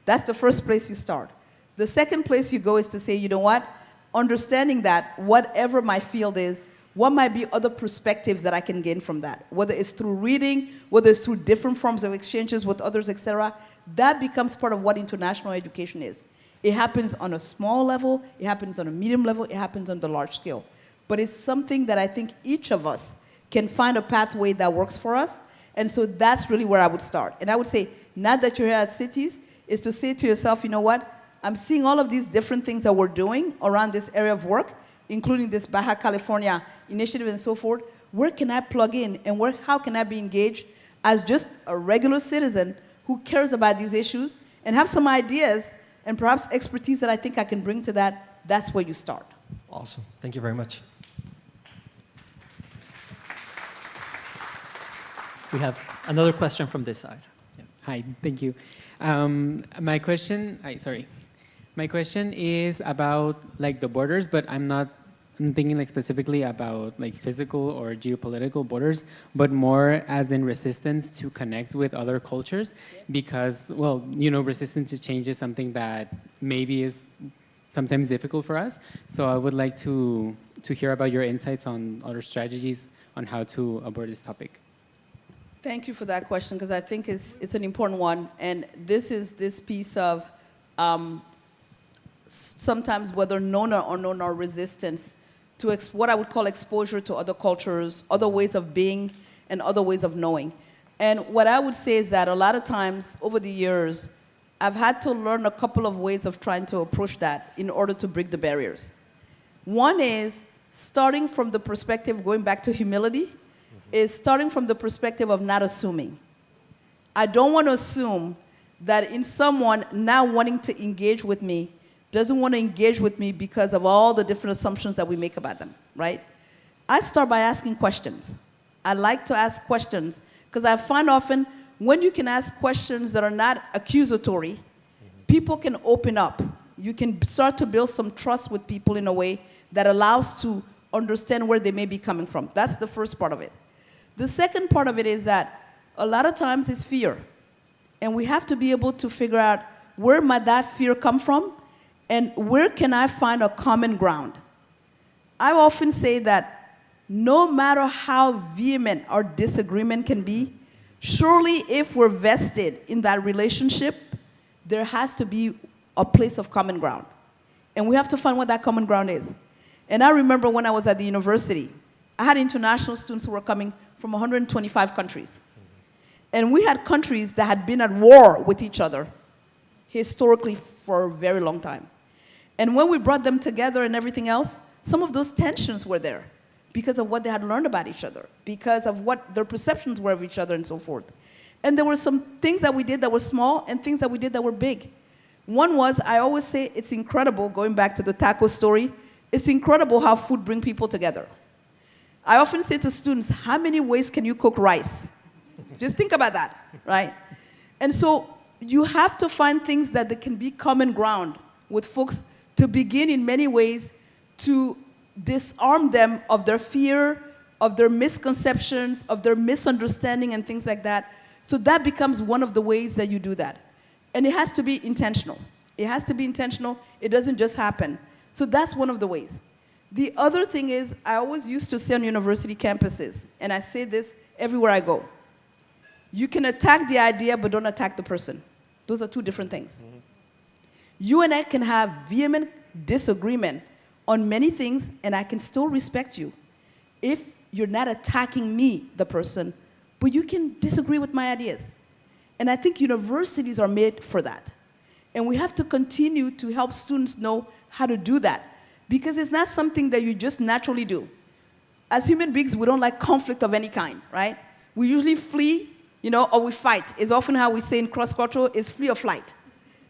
That's the first place you start. The second place you go is to say, you know what? Understanding that whatever my field is, what might be other perspectives that I can gain from that? Whether it's through reading, whether it's through different forms of exchanges with others, etc. That becomes part of what international education is. It happens on a small level, it happens on a medium level, it happens on the large scale. But it's something that I think each of us can find a pathway that works for us. And so that's really where I would start. And I would say, now that you're here at Cities, is to say to yourself, you know what? I'm seeing all of these different things that we're doing around this area of work, including this Baja California initiative and so forth. Where can I plug in, and how can I be engaged as just a regular citizen who cares about these issues and have some ideas and perhaps expertise that I think I can bring to that? That's where you start. Awesome. Thank you very much. We have another question from this side. Yeah. Hi, thank you. My question is about like the borders, but I'm thinking like specifically about like physical or geopolitical borders, but more as in resistance to connect with other cultures, because, well, resistance to change is something that maybe is sometimes difficult for us. So I would like to hear about your insights on other strategies on how to abord this topic. Thank you for that question, because I think it's an important one. And this is this piece of sometimes whether known or unknown or resistance to what I would call exposure to other cultures, other ways of being, and other ways of knowing. And what I would say is that a lot of times over the years, I've had to learn a couple of ways of trying to approach that in order to break the barriers. One is starting from the perspective, going back to humility, is starting from the perspective of not assuming. I don't want to assume that in someone now wanting to engage with me doesn't want to engage with me because of all the different assumptions that we make about them, right? I start by asking questions. I like to ask questions because I find often when you can ask questions that are not accusatory, people can open up. You can start to build some trust with people in a way that allows to understand where they may be coming from. That's the first part of it. The second part of it is that a lot of times it's fear. And we have to be able to figure out where might that fear come from and where can I find a common ground. I often say that no matter how vehement our disagreement can be, surely if we're vested in that relationship, there has to be a place of common ground. And we have to find what that common ground is. And I remember when I was at the university, I had international students who were coming from 125 countries. And we had countries that had been at war with each other historically for a very long time. And when we brought them together and everything else, some of those tensions were there because of what they had learned about each other, because of what their perceptions were of each other and so forth. And there were some things that we did that were small and things that we did that were big. One was, I always say it's incredible, going back to the taco story, it's incredible how food brings people together. I often say to students, how many ways can you cook rice? Just think about that, right? And so you have to find things that can be common ground with folks to begin in many ways to disarm them of their fear, of their misconceptions, of their misunderstanding and things like that. So that becomes one of the ways that you do that. And it has to be intentional. It has to be intentional. It doesn't just happen. So that's one of the ways. The other thing is, I always used to say on university campuses, and I say this everywhere I go, you can attack the idea, but don't attack the person. Those are two different things. Mm-hmm. You and I can have vehement disagreement on many things, and I can still respect you if you're not attacking me, the person, but you can disagree with my ideas. And I think universities are made for that. And we have to continue to help students know how to do that, because it's not something that you just naturally do. As human beings, we don't like conflict of any kind, right? We usually flee, or we fight. It's often how we say in cross-cultural, is flee or flight,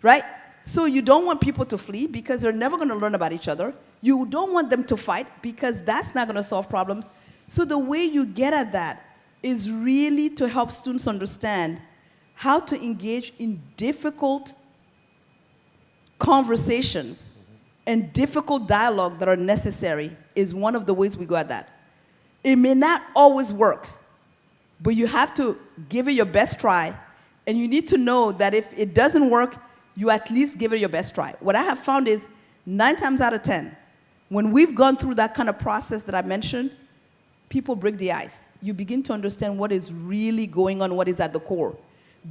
right? So you don't want people to flee because they're never going to learn about each other. You don't want them to fight because that's not going to solve problems. So the way you get at that is really to help students understand how to engage in difficult conversations and difficult dialogue that are necessary is one of the ways we go at that. It may not always work, but you have to give it your best try, and you need to know that if it doesn't work, you at least give it your best try. What I have found is 9 times out of 10, when we've gone through that kind of process that I mentioned, people break the ice. You begin to understand what is really going on, what is at the core.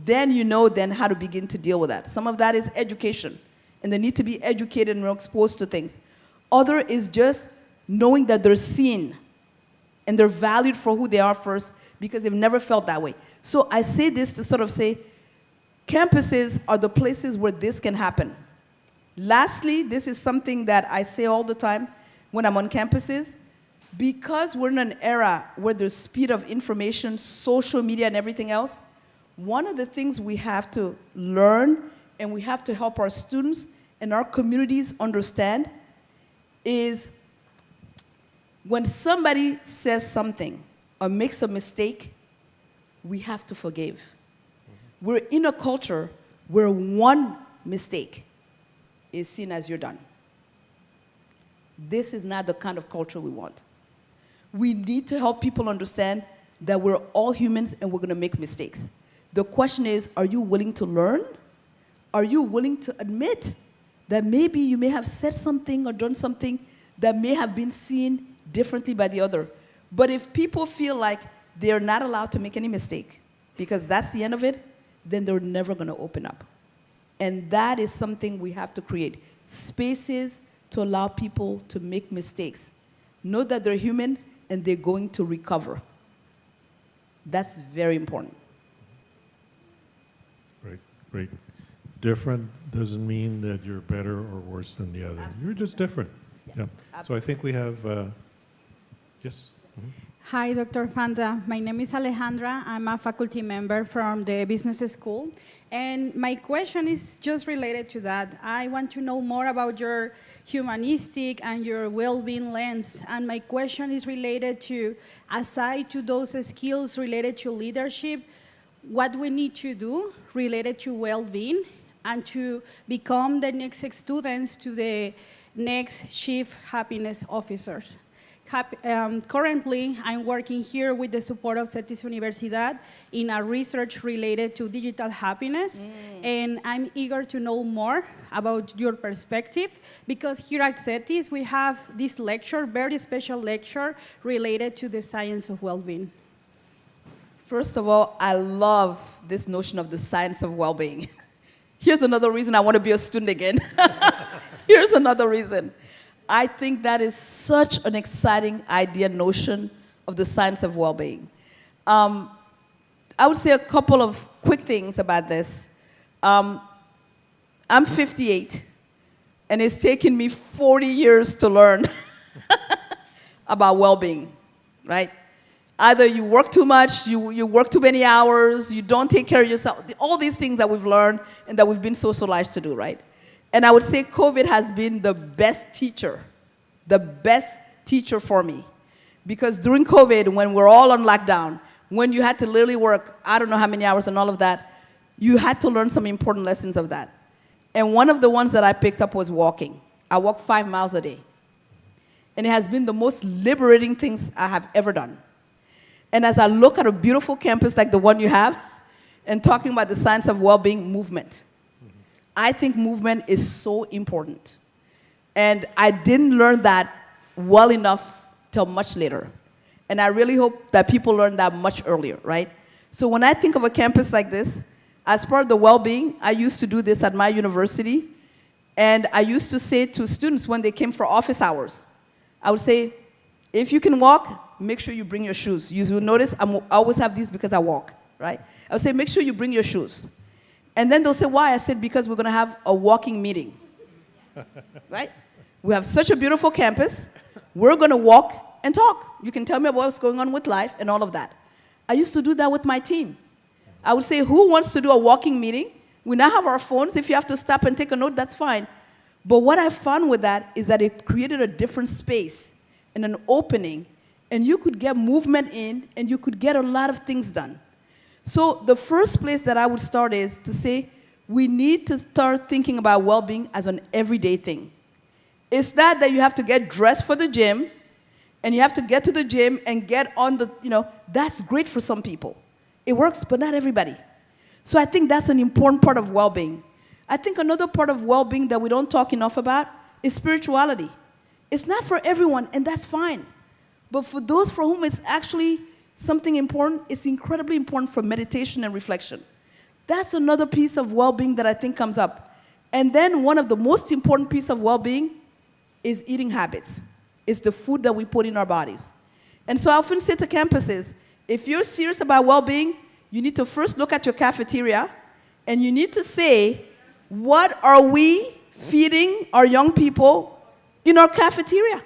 Then you know then how to begin to deal with that. Some of that is education, and they need to be educated and exposed to things. Other is just knowing that they're seen and they're valued for who they are first, because they've never felt that way. So I say this to sort of say, campuses are the places where this can happen. Lastly, this is something that I say all the time when I'm on campuses. Because we're in an era where there's speed of information, social media, and everything else, one of the things we have to learn and we have to help our students and our communities understand is when somebody says something or makes a mistake, we have to forgive. Mm-hmm. We're in a culture where one mistake is seen as you're done. This is not the kind of culture we want. We need to help people understand that we're all humans and we're going to make mistakes. The question is, are you willing to learn? Are you willing to admit that maybe you may have said something or done something that may have been seen differently by the other? But if people feel like they're not allowed to make any mistake because that's the end of it, then they're never going to open up. And that is something we have to create. Spaces to allow people to make mistakes. Know that they're humans and they're going to recover. That's very important. Great, great. Different doesn't mean that you're better or worse than the other. Absolutely. You're just different. Yes, yeah. absolutely. So I think we have, yes. Mm-hmm. Hi, Dr. Fanta. My name is Alejandra. I'm a faculty member from the business school. And my question is just related to that. I want to know more about your humanistic and your well-being lens. And my question is related to, aside to those skills related to leadership, what we need to do related to well-being and to become the next students to the next chief happiness officers. Currently, I'm working here with the support of CETIS Universidad in a research related to digital happiness, and I'm eager to know more about your perspective, because here at CETIS, we have this lecture, very special lecture, related to the science of well-being. First of all, I love this notion of the science of well-being. Here's another reason I want to be a student again. Here's another reason. I think that is such an exciting idea, notion of the science of well-being. I would say a couple of quick things about this. I'm 58, and it's taken me 40 years to learn about well-being, right? Either you work too much, you work too many hours, you don't take care of yourself, all these things that we've learned and that we've been socialized to do, right? And I would say COVID has been the best teacher for me. Because during COVID, when we're all on lockdown, when you had to literally work, I don't know how many hours and all of that, you had to learn some important lessons of that. And one of the ones that I picked up was walking. I walk 5 miles a day. And it has been the most liberating things I have ever done. And as I look at a beautiful campus like the one you have, and talking about the science of well-being, movement. I think movement is so important. And I didn't learn that well enough till much later. And I really hope that people learn that much earlier, right? So when I think of a campus like this, as part of the well-being, I used to do this at my university. And I used to say to students when they came for office hours, I would say, if you can walk, make sure you bring your shoes. You will notice I always have these because I walk, right? I would say, make sure you bring your shoes. And then they'll say, why? I said, because we're going to have a walking meeting, right? We have such a beautiful campus. We're going to walk and talk. You can tell me about what's going on with life and all of that. I used to do that with my team. I would say, who wants to do a walking meeting? We now have our phones. If you have to stop and take a note, that's fine. But what I found with that is that it created a different space and an opening, and you could get movement in, and you could get a lot of things done. So the first place that I would start is to say, we need to start thinking about well-being as an everyday thing. It's not that you have to get dressed for the gym, and you have to get to the gym and get on the, that's great for some people. It works, but not everybody. So I think that's an important part of well-being. I think another part of well-being that we don't talk enough about is spirituality. It's not for everyone, and that's fine. But for those for whom it's actually something important, it's incredibly important for meditation and reflection. That's another piece of well-being that I think comes up. And then one of the most important pieces of well-being is eating habits. It's the food that we put in our bodies. And so I often say to campuses, if you're serious about well-being, you need to first look at your cafeteria, and you need to say, what are we feeding our young people in our cafeteria?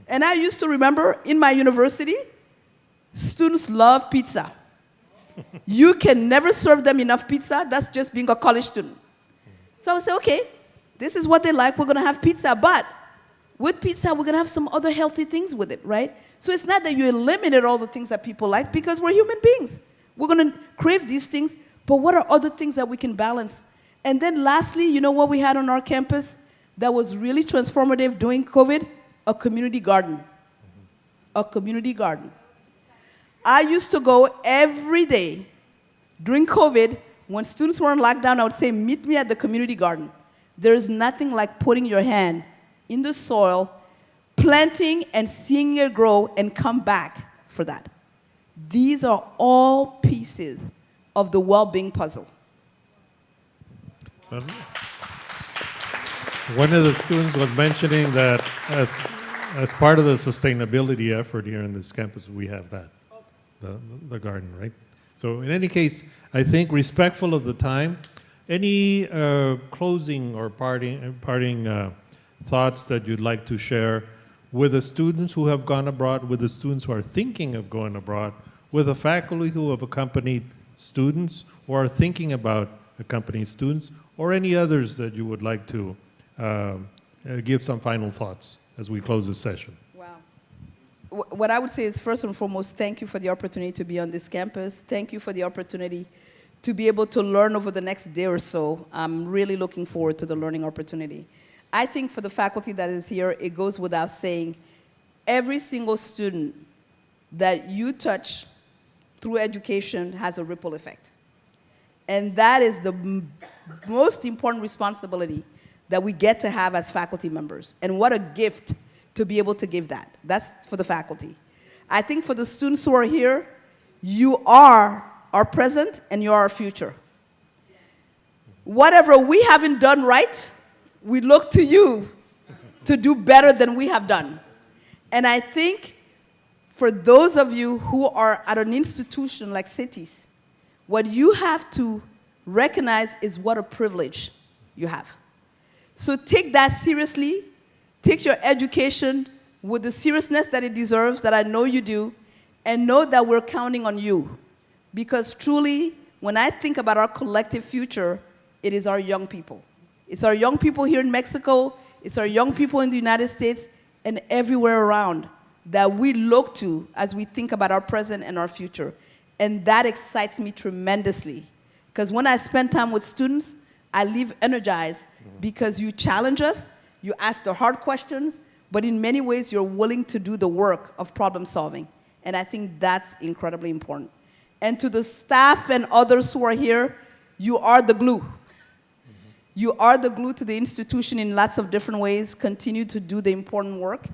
And I used to remember in my university, students love pizza. You can never serve them enough pizza. That's just being a college student. So I would say, okay, this is what they like. We're going to have pizza. But with pizza, we're going to have some other healthy things with it, right? So it's not that you eliminate all the things that people like, because we're human beings. We're going to crave these things. But what are other things that we can balance? And then lastly, you know what we had on our campus that was really transformative during COVID? A community garden. A community garden. I used to go every day during COVID. When students were on lockdown, I would say, meet me at the community garden. There is nothing like putting your hand in the soil, planting and seeing it grow, and come back for that. These are all pieces of the well-being puzzle. One of the students was mentioning that as part of the sustainability effort here in this campus, we have that, the garden, right? So in any case, I think respectful of the time, any closing or parting thoughts that you'd like to share with the students who have gone abroad, with the students who are thinking of going abroad, with the faculty who have accompanied students or are thinking about accompanying students, or any others that you would like to give some final thoughts as we close this session? Wow. What I would say is, first and foremost, thank you for the opportunity to be on this campus. Thank you for the opportunity to be able to learn over the next day or so. I'm really looking forward to the learning opportunity. I think for the faculty that is here, it goes without saying, every single student that you touch through education has a ripple effect. And that is the most important responsibility that we get to have as faculty members. And what a gift to be able to give that. That's for the faculty. I think for the students who are here, you are our present and you are our future. Whatever we haven't done right, we look to you to do better than we have done. And I think for those of you who are at an institution like CITES, what you have to recognize is what a privilege you have. So take that seriously. Take your education with the seriousness that it deserves, that I know you do, and know that we're counting on you. Because truly, when I think about our collective future, it is our young people. It's our young people here in Mexico, it's our young people in the United States, and everywhere around that we look to as we think about our present and our future. And that excites me tremendously, Because when I spend time with students, I leave energized because you challenge us, you ask the hard questions, but in many ways, you're willing to do the work of problem solving. And I think that's incredibly important. And to the staff and others who are here, you are the glue. You are the glue to the institution in lots of different ways. Continue to do the important work,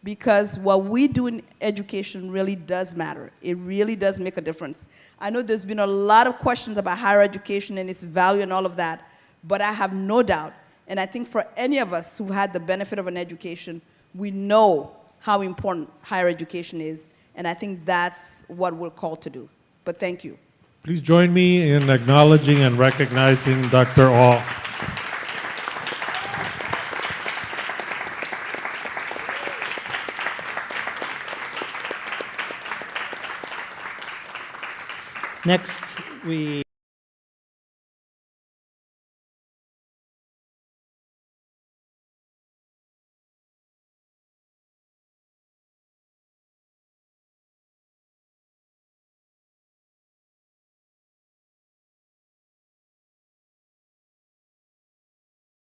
because what we do in education really does matter. It really does make a difference. I know there's been a lot of questions about higher education and its value and all of that, but I have no doubt, and I think for any of us who've had the benefit of an education, we know how important higher education is, and I think that's what we're called to do. But thank you. Please join me in acknowledging and recognizing Dr. Aw. Next, we